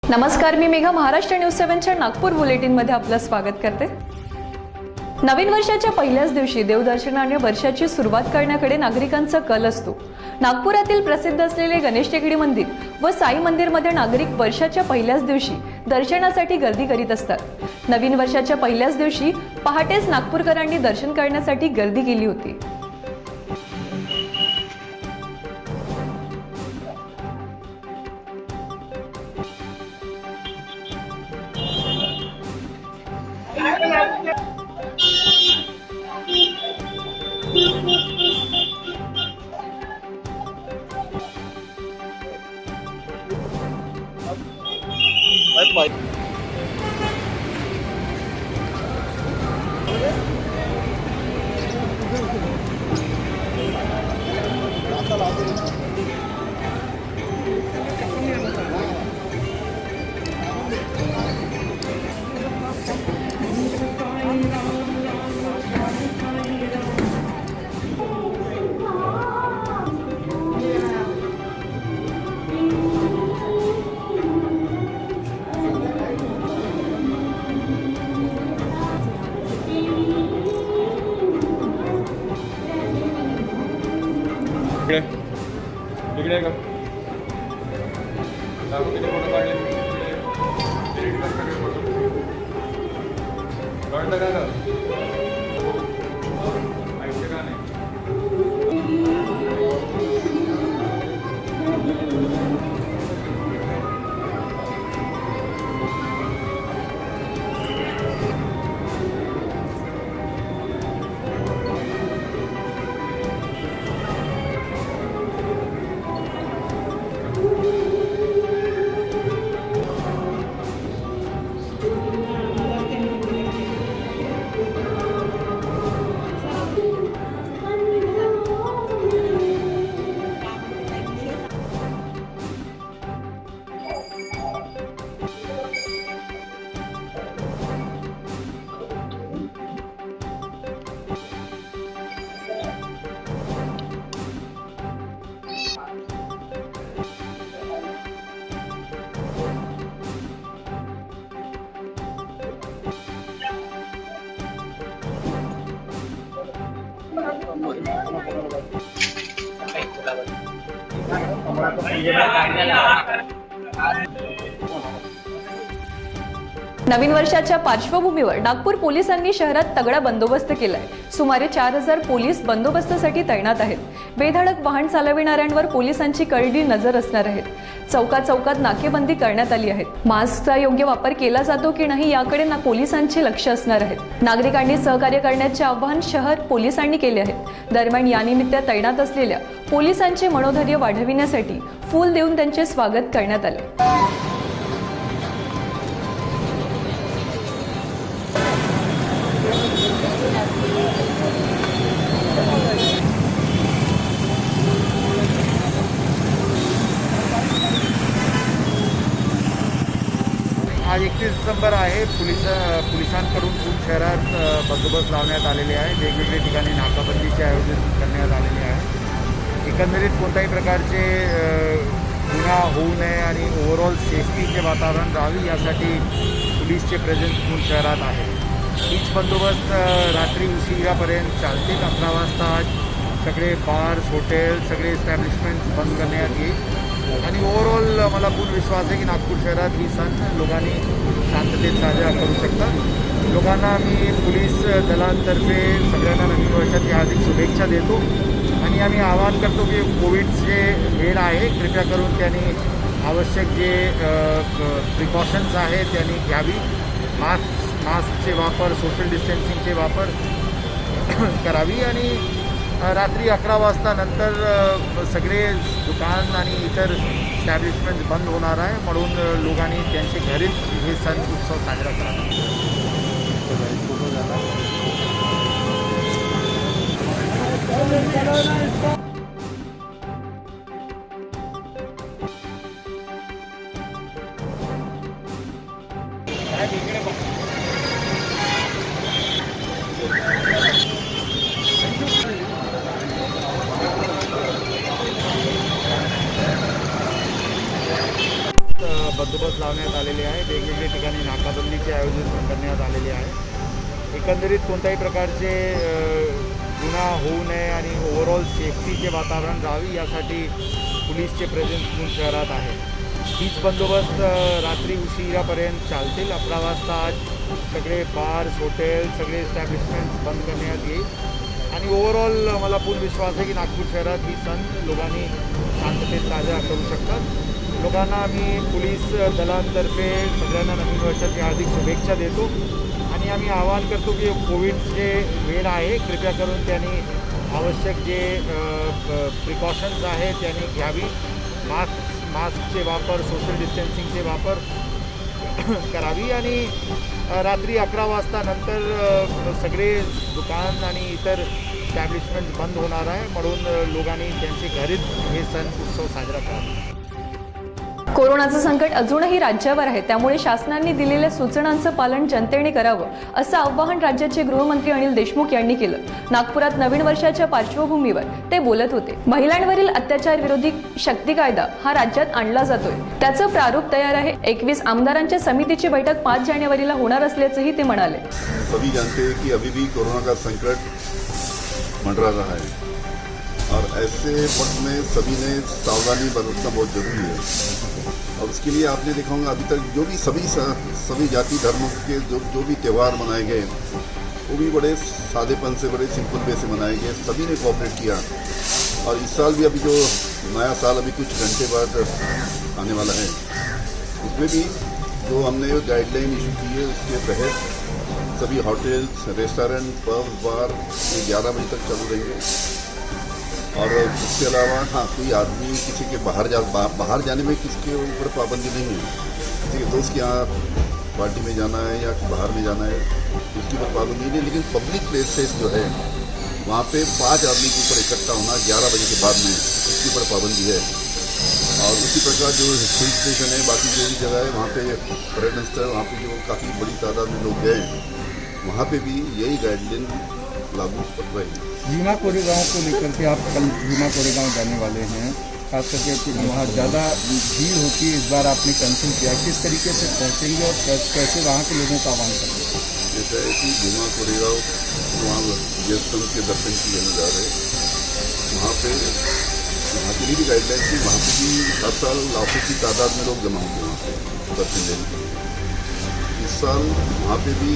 नमस्कार, मी मेघा महाराष्ट्र न्यूज 7च्या नागपूर बुलेटिनमध्ये आपलं स्वागत करते। नवीन वर्षाच्या पहिल्याच दिवशी देवदर्शनाने वर्षाची सुरुवात करण्याकडे नागरिकांचा कल असतो। नागपुरातील प्रसिद्ध असलेले गणेश टेकडी मंदिर व साई मंदिरमध्ये नागरिक वर्षाच्या पहिल्याच दिवशी दर्शनासाठी गर्दी करीत असतात। नवीन वर्षाच्या पहिल्याच दिवशी पहाटेच नागपूरकरांनी दर्शन करण्यासाठी गर्दी केली होती। तिकडे का किती फोटो काढले कळतं का ऐकते का नाही नवीन वर्षाच्या पार्श्वभूमीवर नागपूर पोलिसांनी शहरात तगडा बंदोबस्त केलाय। सुमारे 4000 पोलीस बंदोबस्तासाठी तैनात आहेत। बेधडक वाहन चालविणाऱ्यांवर पोलिसांची करडी नजर असणार आहे। चौकात नाकेबंदी करण्यात आली आहे। मास्कचा योग्य वापर केला जातो की नाही याकडे पोलिसांचे लक्ष असणार आहे। नागरिकांनी सहकार्य करण्याचे आवाहन शहर पोलिसांनी केले आहे। दरम्यान यानिमित्त तैनात असलेल्या पोलिसांचे मनोधैर्य वाढविण्यासाठी फूल देऊन त्यांचे स्वागत करण्यात आले। आज 31 डिसेंबर आहे। पोलिसांकडून पूर्ण शहरात बंदोबस्त लावण्यात आलेले आहे। वेगवेगळ्या ठिकाणी नाकाबंदीचे आयोजन करण्यात आलेले आहे। एकंदरीत कोणत्याही प्रकारचे गुन्हा होऊ नये आणि ओव्हरऑल सेफ्टीचे वातावरण राहावे यासाठी पोलीसचे प्रेझेन्स पूर्ण शहरात आहे। हीच बंदोबस्त रात्री उशिरापर्यंत चालते। 11 वाजता सगळे बार्स, हॉटेल, सगळे एस्टॅब्लिशमेंट्स बंद करण्यात येईल आणि ओव्हरऑल मला पूर्ण विश्वास आहे की नागपूर शहरात ही सण लोकांनी शांततेत साजरा करू शकतात। लोकांना मी पोलीस दलांतर्फे सगळ्यांना नवीन वर्षाची हार्दिक शुभेच्छा देतो आणि आम्ही आवाहन करतो की कोविडचे वेळ आहे, कृपया करून त्यांनी आवश्यक जे प्रिकॉशन्स आहेत त्यांनी घ्यावी। मास्कचे वापर, सोशल डिस्टन्सिंगचे वापर करावी आणि रात्री 11 वाजता नंतर सगळे दुकान आणि इतर स्टॅब्लिशमेंट बंद होणार आहे, म्हणून लोकांनी त्यांचे घरीच हे सण उत्सव साजरा करावा। बंदोबस्त लावण्यात आलेले आहे. वेगवेगळ्या ठिकाणी नाकाबंदीचे आयोजन करण्यात आलेले आहे. एकंदरीत कोणत्याही प्रकारचे गुन्हा होऊ नये आणि ओव्हरऑल सेफ्टीचे वातावरण राहावे यासाठी पोलीसचे प्रेझेन्स पूर्ण शहरात आहे. हीच बंदोबस्त रात्री उशिरापर्यंत चालतील. 11 वाजता आज सगळे बार्स, हॉटेल, सगळे एस्टॅब्लिशमेंट्स बंद करण्यात येईल आणि ओव्हरऑल मला पूर्ण विश्वास आहे की नागपूर शहरात ही सण लोकांनी शांततेत साजरा करू शकतात. लोकांना मी पोलीस दलांतर्फे सगळ्यांना नवीन वर्षाची हार्दिक शुभेच्छा देतो आणि आम्ही आवाहन करतो की कोविडचे वेळ आहे, कृपया करून त्यांनी आवश्यक जे प्रिकॉशन्स आहेत त्यांनी घ्यावी. मास्कचे वापर, सोशल डिस्टन्सिंगचे वापर करावी आणि रात्री 11 वाजता नंतर सगळे दुकान आणि इतर एस्टॅब्लिशमेंट बंद होणार आहे. म्हणून लोकांनी त्यांचे घरीच हे सण उत्सव साजरा करावा. कोरोनाचं संकट अजूनही राज्यावर आहे, त्यामुळे शासनाने दिलेल्या सूचनांचं पालन जनतेने करावं असं आवाहन राज्याचे गृहमंत्री अनिल देशमुख यांनी केलं. नागपुरात नवीन वर्षाच्या पार्श्वभूमीवर ते बोलत होते. महिलांवरील अत्याचार विरोधी शक्ती कायदा हा राज्यात आणला जातोय, त्याचं प्रारूप तयार आहे. 21 आमदारांच्या समितीची बैठक 5 जानेवारीला होणार असल्याचंही ते म्हणाले. सभी जानते हैं कि अभी भी कोरोना का संकट मंडरा रहा है और ऐसे वक्त में सभी ने सावधानी बरतना बहुत जरूरी है और उसके लिए आपने देखा होगा अभी तक जो भी सभी जाति धर्मों के जो भी त्यौहार मनाए गए वो भी बड़े सादेपन से, बड़े सिंपल वे से मनाए गए. सभी ने कोऑपरेट किया और इस साल भी अभी जो नया साल अभी कुछ घंटे बाद आने वाला है उसमें भी जो हमने गाइडलाइन इशू की है उसके तहत सभी होटल्स, रेस्टोरेंट, पब, बार ये 11 बजे तक चालू रहेंगे और इसके अलावा हाँ कोई आदमी किसी के बाहर जाने में किसके ऊपर पाबंदी नहीं है. किसी के दोस्त के यहाँ पार्टी में जाना है या बाहर में जाना है उसके ऊपर पाबंदी नहीं है. लेकिन पब्लिक प्लेसेस जो है वहाँ पे 5 आदमी के ऊपर इकट्ठा होना 11 बजे के बाद में उसके ऊपर पाबंदी है. और उसी प्रकार जो हिल स्टेशन है, बाकी जो भी जगह है वहाँ पे पर्यटन स्थल, वहाँ पे जो काफ़ी बड़ी तादाद में लोग गए वहाँ पे भी यही गाइडलाइन लागू पड़ रही है. भीमा कोरेगांव को लेकर के आप कल भीमा कोरेगांव जाने वाले हैं, खास करके कि वहाँ ज़्यादा भीड़ होती है. इस बार आपने कैंसिल किया, किस तरीके से पहुँचेंगे और कैसे वहाँ के लोगों का आह्वान करेंगे? जैसा है कि भीमा कोरेगांव वहाँ जयस्तंभ के दर्शन किए जा रहे हैं. वहाँ पे वहाँ के लिए भी गाइडलाइन थी. वहाँ पे भी हर साल लाखों की तादाद में लोग जमा होते हैं वहाँ पे दर्शन लेने के लिए. इस साल वहाँ पे भी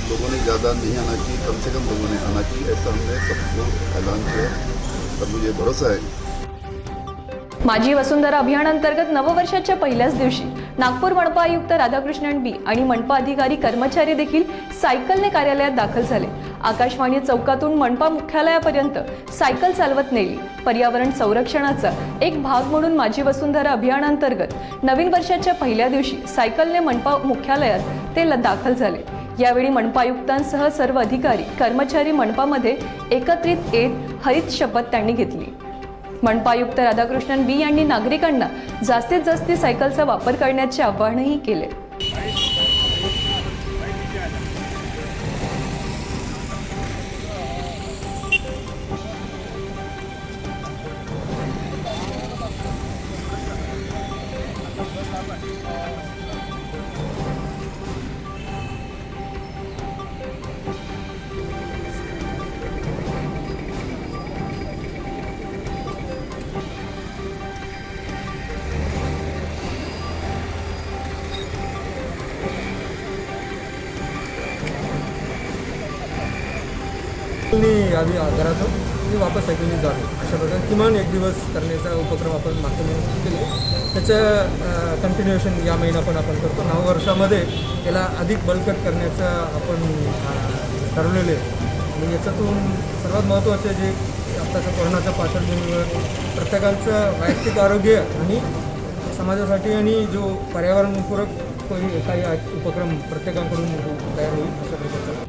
लोगों ने ज़्यादा नहीं आना चाहिए, कम से कम लोगों ने आना चाहिए, ऐसा हमने सबको ऐलान किया और मुझे भरोसा है. माझी वसुंधरा अभियानांतर्गत नववर्षाच्या पहिल्याच दिवशी नागपूर मनपा आयुक्त राधाकृष्णन बी आणि मनपा अधिकारी कर्मचारी देखील सायकलने कार्यालयात दाखल झाले. आकाशवाणी चौकातून मनपा मुख्यालयापर्यंत सायकल चालवत नेली. पर्यावरण संरक्षणाचा एक भाग म्हणून माझी वसुंधरा अभियानांतर्गत नवीन वर्षाच्या पहिल्या दिवशी सायकलने मनपा मुख्यालयात ते दाखल झाले. यावेळी मनपा आयुक्तांसह सर्व अधिकारी कर्मचारी मनपामध्ये एकत्रित येत हरित शपथ त्यांनी घेतली. मनपा आयुक्त राधाकृष्णन बी यांनी नागरिकांना जास्तीत जास्त सायकलचा वापर करण्याचे आवाहनही केले. आम्ही घरातून मी वापस सायकलने जातो. अशा प्रकारे किमान एक दिवस करण्याचा उपक्रम आपण मागच्या महिन्यात केले. त्याचं कंटिन्युएशन या महिना पण आपण करतो. नववर्षामध्ये याला अधिक बळकट करण्याचं आपण ठरवलेलं आहे. आणि याच्यातून सर्वात महत्त्वाचं जे आत्ताच्या कोरोनाच्या पार्श्वभूमीवर प्रत्येकाचं वैयक्तिक आरोग्य आणि समाजासाठी आणि जो पर्यावरणपूरक काही उपक्रम प्रत्येकाकडून तयार होईल अशा प्रकारचा.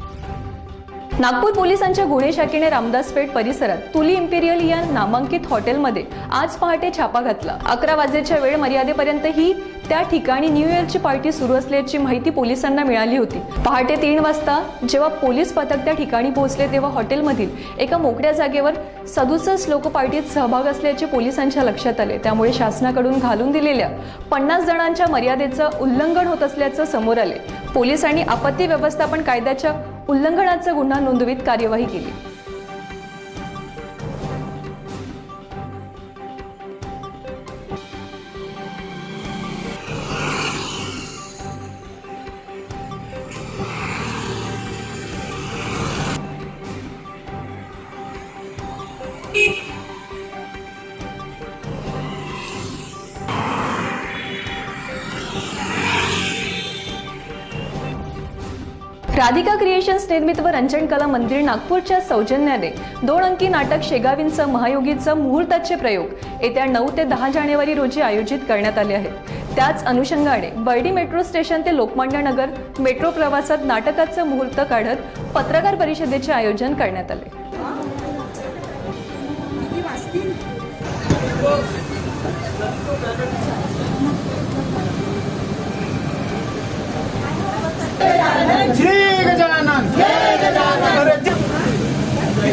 नागपूर पोलिसांच्या गुन्हे शाखेने रामदास पेठ परिसरात तुली इम्पेरियल या नामांकित हॉटेलमध्ये आज पहाटे छापा घातला. 11 वाजेच्या वेळ मर्यादेपर्यंत ही त्या ठिकाणी न्यू इयरची पार्टी सुरू असल्याची माहिती पोलिसांना मिळाली होती. पहाटे 3 वाजता जेव्हा पोलीस पथक त्या ठिकाणी पोहोचले तेव्हा हॉटेलमधील एका मोकळ्या जागेवर 67 लोक पार्टीत सहभाग असल्याचे पोलिसांच्या लक्षात आले. त्यामुळे शासनाकडून घालून दिलेल्या 50 जणांच्या मर्यादेचं उल्लंघन होत असल्याचं समोर आले. पोलिसांनी आपत्ती व्यवस्थापन कायद्याच्या उल्लंघनाचा गुन्हा नोंदवीत कार्यवाही केली. राधिका क्रिएशन्स निर्मित व रंजन कला मंदिर नागपूरच्या सौजन्याने 2 अंकी नाटक शेगावींचं महायोगीचं मुहूर्ताचे प्रयोग येत्या 9 ते 10 जानेवारी रोजी आयोजित करण्यात आले आहेत. त्याच अनुषंगाने बर्डी मेट्रो स्टेशन ते लोकमान्य नगर मेट्रो प्रवासात नाटकाचं मुहूर्त काढत पत्रकार परिषदेचे आयोजन करण्यात आले.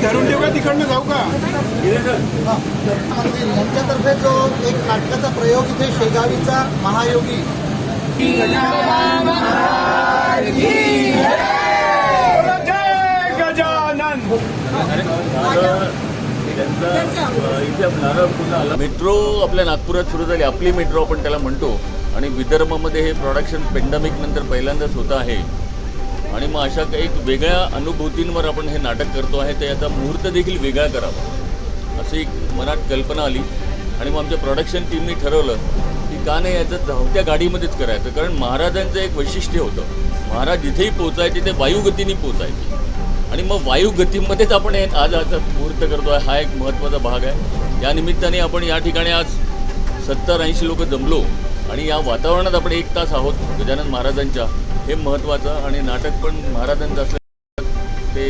धरून ठेव का तिकडनं जाऊ का? यांच्यातर्फे जो एक नाटकाचा प्रयोग इथे शेगावीचा महायोगी मेट्रो आपल्या नागपुरात सुरू झाली. आपली मेट्रो आपण त्याला म्हणतो आणि विदर्भामध्ये हे प्रोडक्शन पेंडेमिक नंतर पहिल्यांदाच होतं आहे आणि मग अशा काही वेगळ्या अनुभूतींवर आपण हे नाटक करतो आहे. ते याचा मुहूर्त देखील वेगळा करावा अशी एक मनात कल्पना आली आणि मग आमच्या प्रोडक्शन टीमनी ठरवलं की का नाही याचं धावत्या गाडीमध्येच करायचं. कारण महाराजांचं एक वैशिष्ट्य होतं, महाराज जिथेही पोचायचे ते वायुगतीने पोचायचे आणि मग वायुगतीमध्येच आपण हे आज मुहूर्त करतो आहे. हा एक महत्त्वाचा भाग आहे. या निमित्ताने आपण या ठिकाणी आज 70-80 लोक जमलो आणि या वातावरणात आपण 1 तास आहोत गजानन महाराजांच्या. हे महत्त्वाचं आणि नाटक पण महाराजांचं असलं ते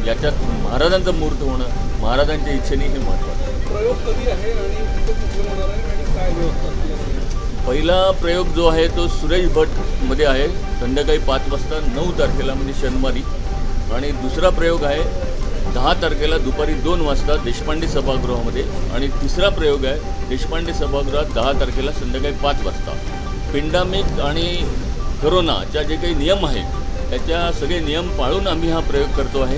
याच्यात महाराजांचं मुहूर्त होणं महाराजांच्या इच्छेने हे महत्त्वाचं. प्रयोग कधी आहे आणि कुठे होणार आहे आणि काय व्यवस्था? पहिला प्रयोग जो आहे तो सुरेश भटमध्ये आहे संध्याकाळी 5 वाजता 9 तारखेला म्हणजे शनिवारी. आणि दुसरा प्रयोग आहे 10 तारखेला दुपारी 2 वाजता देशपांडे सभागृहामध्ये. आणि तिसरा प्रयोग आहे देशपांडे सभागृहात 10 तारखेला संध्याकाळी 5 वाजता. पेंडेमिक आणि कोरोनाच्या जे काही नियम आहेत त्याच्या सगळे नियम पाळून आम्ही हा प्रयोग करतो आहे.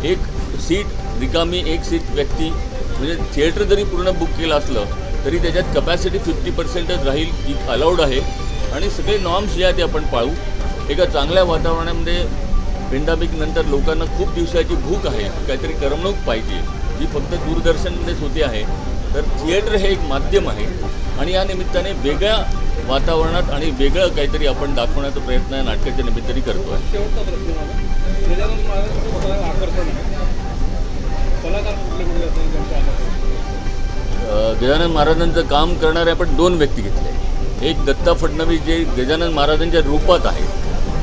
1 सीट रिकामी, 1 सीट व्यक्ती, म्हणजे थिएटर जरी पूर्ण बुक केलं असलं तरी त्याच्यात कपॅसिटी 50%च राहील, ही अलाउड आहे. आणि सगळे नॉर्म्स जे आहेत ते आपण पाळू. एका चांगल्या वातावरणामध्ये पेंडेमिक नंतर लोकांना खूप दिवसाची भूक आहे, काहीतरी करमणूक पाहिजे जी फक्त दूरदर्शनमध्येच होते आहे. तर थिएटर हे एक माध्यम आहे आणि या निमित्ताने वेगळ्या वातावरणात आणि वेगळं काहीतरी आपण दाखवण्याचा प्रयत्न या नाटकाच्या निमित्ताने करतो आहे. शेवटचा प्रश्न माझा, गजानन महाराजांचं स्वतः आकर्षण आहे, कलाकार कुठले कुठले असेल त्यांच्या आकर्षण? गजानन महाराजांचं काम करणारे आपण 2 व्यक्ती घेतले. एक दत्ता फडणवीस जे गजानन महाराजांच्या रूपात आहे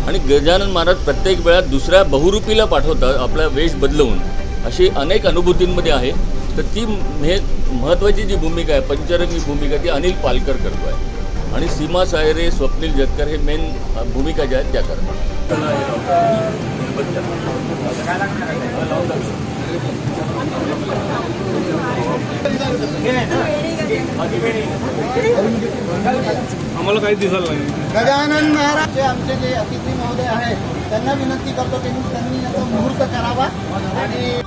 आणि गजानन महाराज प्रत्येक वेळा दुसऱ्या बहुरूपीला पाठवतात आपला वेश बदलवून. अशी अनेक अनुभूतींमध्ये आहे. तर ती महत्त्वाची जी भूमिका आहे, पंचरंगी भूमिका, ती अनिल पालकर करतो आहे आणि सीमा सायरे, स्वप्नील जतकर हे मेन भूमिका ज्या आहेत त्या करतात. आम्हाला काही दिसायला नाही. गजानन महाराज आमचे जे अतिथी महोदय आहेत त्यांना विनंती करतो की त्यांनी याचा मुहूर्त करावा. आणि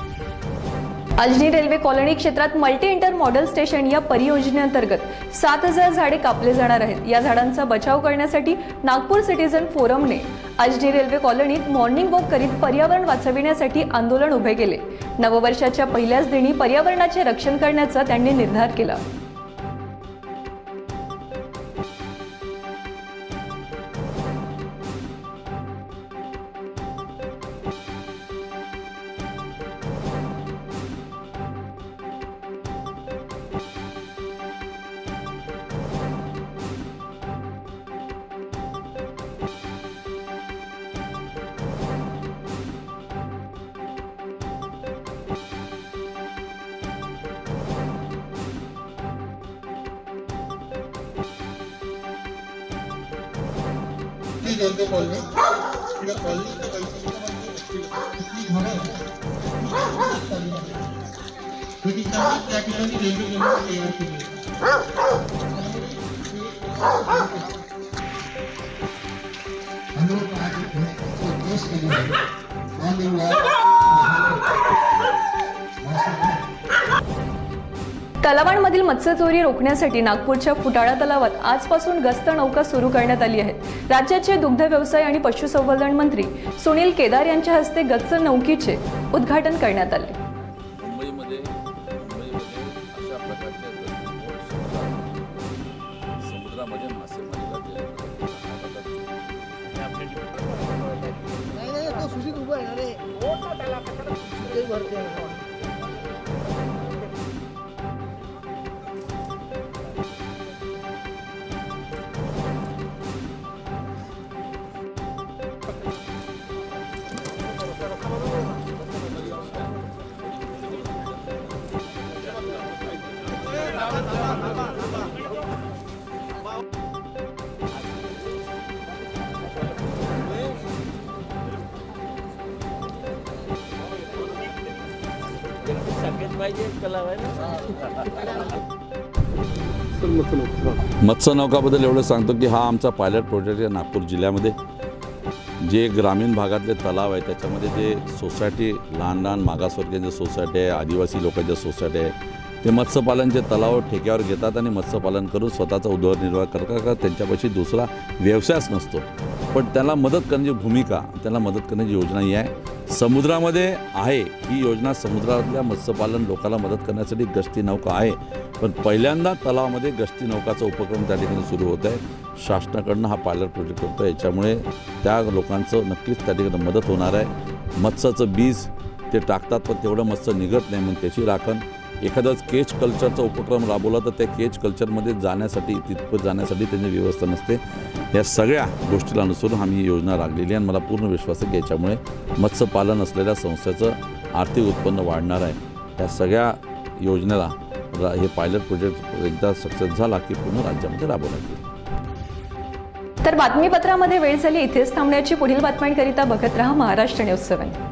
अजनी रेल्वे कॉलनी क्षेत्रात मल्टी इंटर मॉडेल स्टेशन या परियोजनेअंतर्गत 7000 झाडे कापले जाणार आहेत. या झाडांचा बचाव करण्यासाठी नागपूर सिटीझन फोरमने अजनी रेल्वे कॉलनीत मॉर्निंग वॉक करीत पर्यावरण वाचविण्यासाठी आंदोलन उभे केले. नववर्षाच्या पहिल्याच दिनी पर्यावरणाचे रक्षण करण्याचा त्यांनी निर्धार केला. ती रेल्वे कॉलनी त्या कॉलनीच्या त्या ठिकाणी रेल्वे तयार केली तलावांमधील मत्स्यचोरी रोखण्यासाठी नागपूरच्या फुटाळा तलावात आजपासून गस्त नौका सुरू करण्यात आली आहे. राज्याचे दुग्ध व्यवसाय आणि पशुसंवर्धन मंत्री सुनील केदार यांच्या हस्ते गस्त नौकीचे उद्घाटन करण्यात आले. मुंबईमध्ये अशा प्रकारच्या समुद्रामध्ये मासेमारीला नाही तो सुशील उभा आहे ना रे ते भरते मत्स्य नौकाबद्दल एवढं सांगतो की हा आमचा पायलट प्रोजेक्ट आहे नागपूर जिल्ह्यामध्ये. जे ग्रामीण भागातले तलाव आहे त्याच्यामध्ये जे सोसायटी लहान लहान मागासवर्गीयांच्या सोसायटी आहे, आदिवासी लोकांच्या सोसायटी आहे, ते मत्स्यपालनचे तलाव ठेक्यावर घेतात आणि मत्स्यपालन करून स्वतःचा उदरनिर्वाह करतात. का त्यांच्यापाशी दुसरा व्यवसायच नसतो, पण त्याला मदत करण्याची भूमिका, त्याला मदत करण्याची योजना ही आहे. समुद्रामध्ये आहे ही योजना, समुद्रातल्या मत्स्यपालन लोकांना मदत करण्यासाठी गस्ती नौका आहे. पण पहिल्यांदा तलावामध्ये गस्ती नौकाचा उपक्रम त्या ठिकाणी सुरू होत आहे. शासनाकडनं हा पायलट प्रोजेक्ट होतो आहे. याच्यामुळे त्या लोकांचं नक्कीच त्या ठिकाणी मदत होणार आहे. मत्स्याचं बीज ते टाकतात पण तेवढं मत्स्य निघत नाही, मग त्याची राखण. एखादाच केज कल्चरचा उपक्रम राबवला तर त्या केज कल्चरमध्ये जाण्यासाठी तिथपर्यंत जाण्यासाठी त्यांची व्यवस्था नसते. या सगळ्या गोष्टीला अनुसरून आम्ही ही योजना राबलेली आहे आणि मला पूर्ण विश्वास आहे की याच्यामुळे मत्स्यपालन असलेल्या संस्थेचं आर्थिक उत्पन्न वाढणार आहे. या सगळ्या योजनेला हे पायलट प्रोजेक्ट एकदा सक्सेस झाला की पूर्ण राज्यामध्ये राबवण्यात येईल. तर बातमीपत्रामध्ये वेळ झाली इथेच थांबण्याची. पुढील बातम्यांकरिता बघत रहा महाराष्ट्र न्यूज 7.